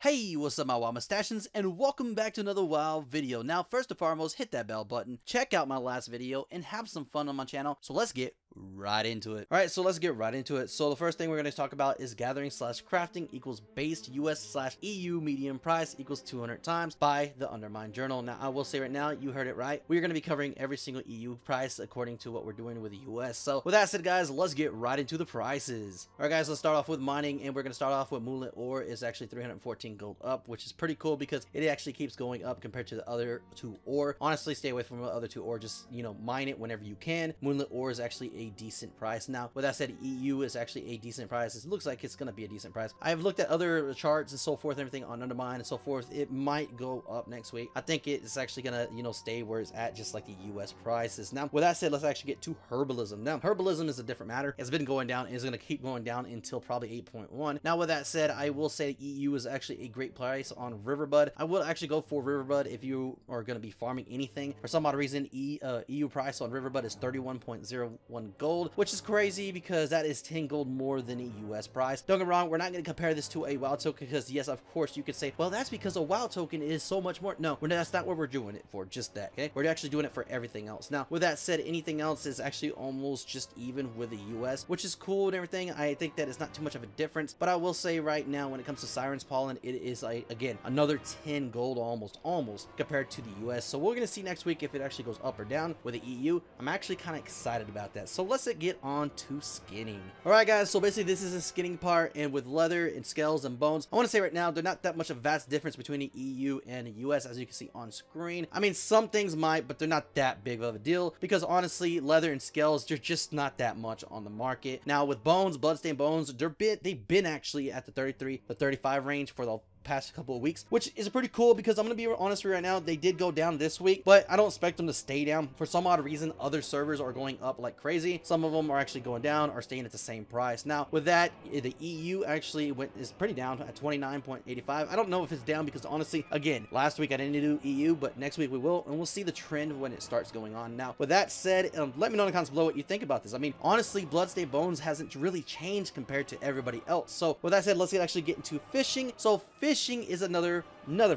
Hey, what's up my wild mustachians, and welcome back to another wild video. Now, first and foremost, hit that bell button, check out my last video, and have some fun on my channel. So let's get right into it. Alright, so let's get right into it. So the first thing we're going to talk about is gathering slash crafting equals based US slash EU medium price equals 200 times by the Undermine Journal. Now, I will say right now, you heard it right. We're going to be covering every single EU price according to what we're doing with the US. So with that said, guys, let's get right into the prices. Alright, guys, let's start off with mining, and we're going to start off with Komlit ore is actually 314 gold up, which is pretty cool because it actually keeps going up compared to the other two ore. Honestly, stay away from the other two ore. Just, mine it whenever you can. Komlit ore is actually a decent price. Now, with that said, EU is actually a decent price. It looks like it's going to be a decent price. I've looked at other charts and so forth, everything on Undermine and so forth. It might go up next week. I think it's actually going to, stay where it's at, just like the US prices. Now, with that said, let's actually get to Herbalism. Now, Herbalism is a different matter. It's been going down and is going to keep going down until probably 8.1. Now, with that said, I will say EU is actually a great price on Riverbud. I will actually go for Riverbud if you are going to be farming anything. For some odd reason, EU price on Riverbud is 31.01 gold, which is crazy because that is 10 gold more than a US price. Don't get me wrong, we're not going to compare this to a WoW token because, yes, of course, you could say, well, that's because a WoW token is so much more. No, that's not what we're doing it for, just that, okay? We're actually doing it for everything else. Now, with that said, anything else is actually almost just even with the US, which is cool and everything. I think that it's not too much of a difference, but I will say right now, when it comes to Siren's Pollen, it is, again, another 10 gold almost compared to the US. So we're going to see next week if it actually goes up or down with the EU. I'm actually kind of excited about that. So let's get on to skinning. Alright guys, so basically this is a skinning part, and with leather and scales and bones, I want to say right now, they're not that much of a vast difference between the EU and the US, as you can see on screen. I mean, some things might, but they're not that big of a deal because honestly, leather and scales, they're just not that much on the market. Now with bones, bloodstained bones, they've been actually at the 33 to 35 range for the past couple of weeks, which is pretty cool because I'm gonna be honest with you right now, they did go down this week, but I don't expect them to stay down. For some odd reason, other servers are going up like crazy. Some of them are actually going down or staying at the same price. Now with that, the EU actually is pretty down at 29.85. I don't know if it's down because honestly, again, last week I didn't do EU, but next week we will, and we'll see the trend when it starts going on. Now with that said, let me know in the comments below what you think about this. I mean, honestly, Bloodstained Bones hasn't really changed compared to everybody else. So with that said, let's actually get into fishing. So fishing is another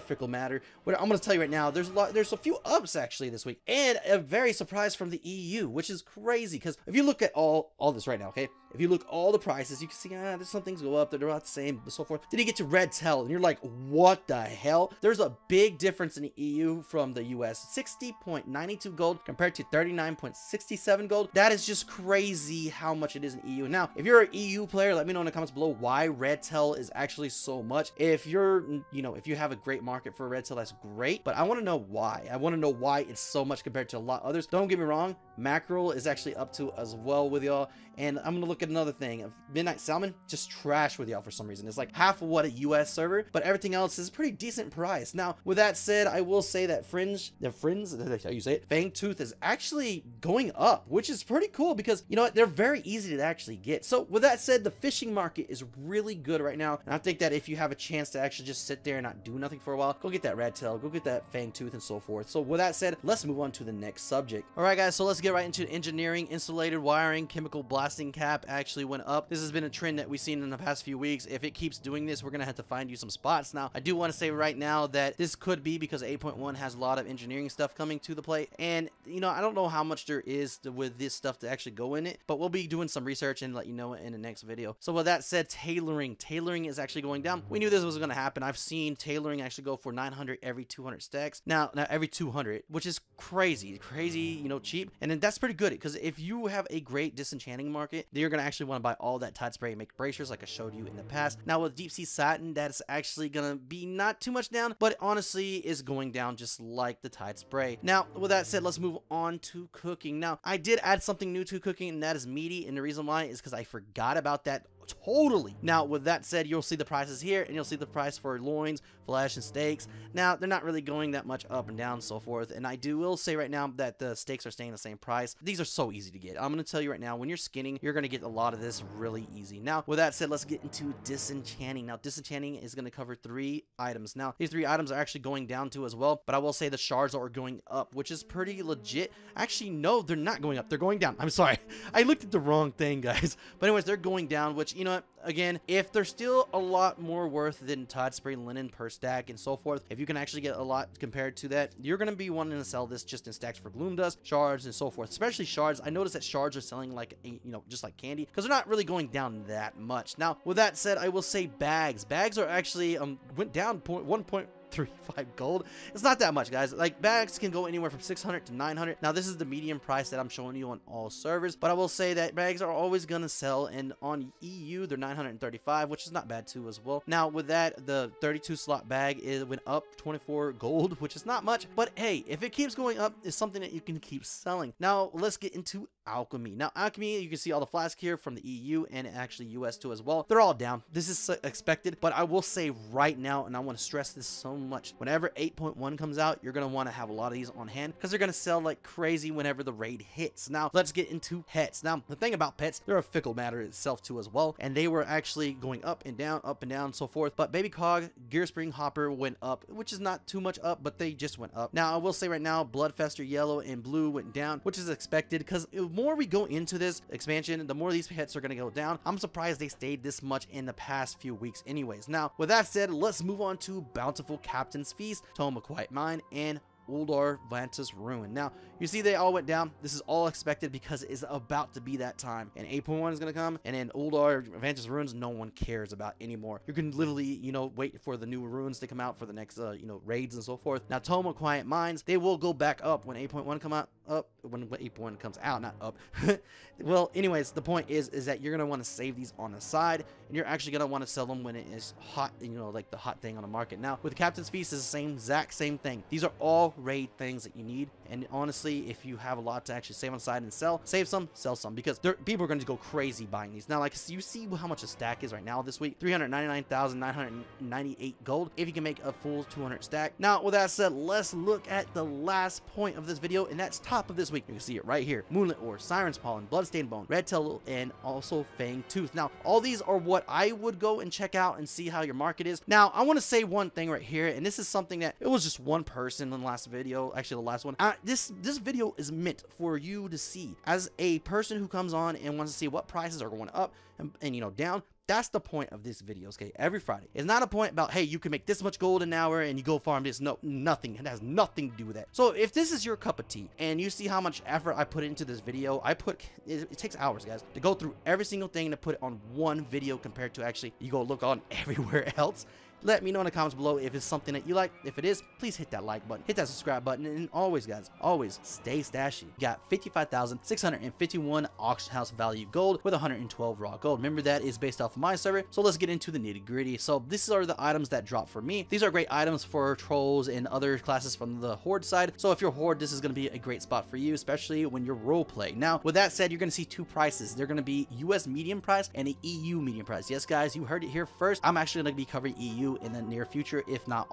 fickle matter. What I'm going to tell you right now, there's a few ups actually this week, and a very surprise from the EU, which is crazy because if you look at all this right now, okay, if you look all the prices, you can see there's some things go up, they're about the same, and so forth. Then you get to Red Tail, and you're like, what the hell? There's a big difference in the EU from the US. 60.92 gold compared to 39.67 gold. That is just crazy how much it is in EU. Now, if you're an EU player, let me know in the comments below why Red Tail is actually so much. If you're, if you have a great market for Red Tail, that's great, but I want to know why. I want to know why it's so much compared to a lot of others. Don't get me wrong, mackerel is actually up to as well with y'all, and I'm gonna look at another thing. Midnight Salmon, just trash with y'all for some reason. It's like half of what a US server, but everything else is a pretty decent price. Now with that said, I will say that how you say it, Fangtooth is actually going up, which is pretty cool because you know what, they're very easy to actually get. So with that said, the fishing market is really good right now, and I think that if you have a chance to actually just sit there and not do nothing for a while, go get that Red Tail, go get that Fangtooth and so forth. So with that said, let's move on to the next subject. All right guys, so let's get right into engineering. Insulated wiring, chemical blasting cap actually went up. This has been a trend that we've seen in the past few weeks. If it keeps doing this, we're gonna have to find you some spots. Now I do want to say right now that this could be because 8.1 has a lot of engineering stuff coming to the plate, and I don't know how much there is with this stuff to actually go in it, but we'll be doing some research and let you know in the next video. So with that said, tailoring is actually going down. We knew this was going to happen. I've seen tailoring actually go for 900 every 200 stacks. Now every 200, which is crazy, cheap. And then that's pretty good because if you have a great disenchanting market, then you're going to actually want to buy all that Tide Spray and make bracers like I showed you in the past. Now with Deep Sea Satin, that's actually going to be not too much down, but honestly is going down just like the Tide Spray. Now with that said, let's move on to cooking. Now I did add something new to cooking, and that is meaty, and the reason why is because I forgot about that totally. Now with that said, you'll see the prices here, and you'll see the price for loins, flesh, and steaks. Now they're not really going that much up and down and so forth, and I will say right now that the steaks are staying the same price. These are so easy to get. I'm going to tell you right now, when you're skinning, you're going to get a lot of this really easy. Now with that said, let's get into disenchanting. Now disenchanting is going to cover 3 items. Now these 3 items are actually going down too as well, but I will say the shards are going up, which is pretty legit. Actually no, they're not going up, they're going down. I'm sorry, I looked at the wrong thing, guys. But anyways, they're going down, which which, you know what, again, if they're still a lot more worth than Tide Spray Linen per stack and so forth, if you can actually get a lot compared to that, you're going to be wanting to sell this just in stacks for Gloom Dust, shards, and so forth. Especially shards. I noticed that shards are selling like, you know, just like candy, because they're not really going down that much. Now, with that said, I will say bags. Bags are actually went down 1.35 gold. It's not that much, guys. Like, bags can go anywhere from 600 to 900. Now, this is the medium price that I'm showing you on all servers, but I will say that bags are always gonna sell, and on EU they're 935, which is not bad too as well. Now, with that, the 32 slot bag went up 24 gold, which is not much, but hey, if it keeps going up, it's something that you can keep selling. Now, let's get into Alchemy. Now, Alchemy, you can see all the flasks here from the EU and actually US too as well. They're all down. This is expected, but I will say right now, and I want to stress this so much, whenever 8.1 comes out, you're going to want to have a lot of these on hand, because they're going to sell like crazy whenever the raid hits. Now, let's get into pets. Now, the thing about pets, they're a fickle matter itself too as well, and they were actually going up and down, so forth. But Baby Cog, Gear Spring Hopper went up, which is not too much up, but they just went up. Now, I will say right now, Bloodfester Yellow and Blue went down, which is expected, because the more we go into this expansion, the more these pets are going to go down. I'm surprised they stayed this much in the past few weeks anyways. Now, with that said, let's move on to Bountiful Captain's Feast, Tome of Quiet Mind, and Uldar Vanta's Ruin. Now, you see they all went down. This is all expected because it's about to be that time. And 8.1 is going to come, and then Uldar Vanta's Ruins, no one cares about anymore. You can literally, you know, wait for the new ruins to come out for the next, you know, raids and so forth. Now, Tome of Quiet Minds, they will go back up when 8.1 come out, when 8.1 comes out, not up. Well, anyways, the point is that you're going to want to save these on the side, and you're actually going to want to sell them when it is hot, you know, like the hot thing on the market. Now, with Captain's Feast, is the exact same thing. These are all raid things that you need, and honestly, if you have a lot to actually save on the side and sell, save some, sell some, because people are going to go crazy buying these. Now, like, you see how much a stack is right now this week, 399,998 gold, if you can make a full 200 stack. Now, with that said, let's look at the last point of this video, and that's top of this week. You can see it right here: Moonlit Ore, Siren's Pollen, Bloodstained Bone, Red Tail, and also Fang Tooth. Now, all these are what I would go and check out and see how your market is. Now, I want to say one thing right here, and this is something that it was just one person in the last video, actually the last one. This video is meant for you to see as a person who comes on and wants to see what prices are going up and you know, down. That's the point of this video, okay? Every Friday. It's not a point about, hey, you can make this much gold an hour and you go farm this. No, nothing. It has nothing to do with that. So if this is your cup of tea and you see how much effort I put into this video, it takes hours, guys, to go through every single thing to put it on one video compared to actually you go look on everywhere else. Let me know in the comments below if it's something that you like. If it is, please hit that like button, hit that subscribe button, and always, guys, always stay stashy. You got 55,651 auction house value gold with 112 raw gold. Remember, that is based off of my server. So let's get into the nitty gritty. So these are the items that drop for me. These are great items for trolls and other classes from the horde side. So if you're horde, this is going to be a great spot for you, especially when you're role play. Now, with that said, you're going to see two prices. They're going to be US medium price and the EU medium price. Yes, guys, you heard it here first. I'm actually going to be covering EU in the near future, if not all.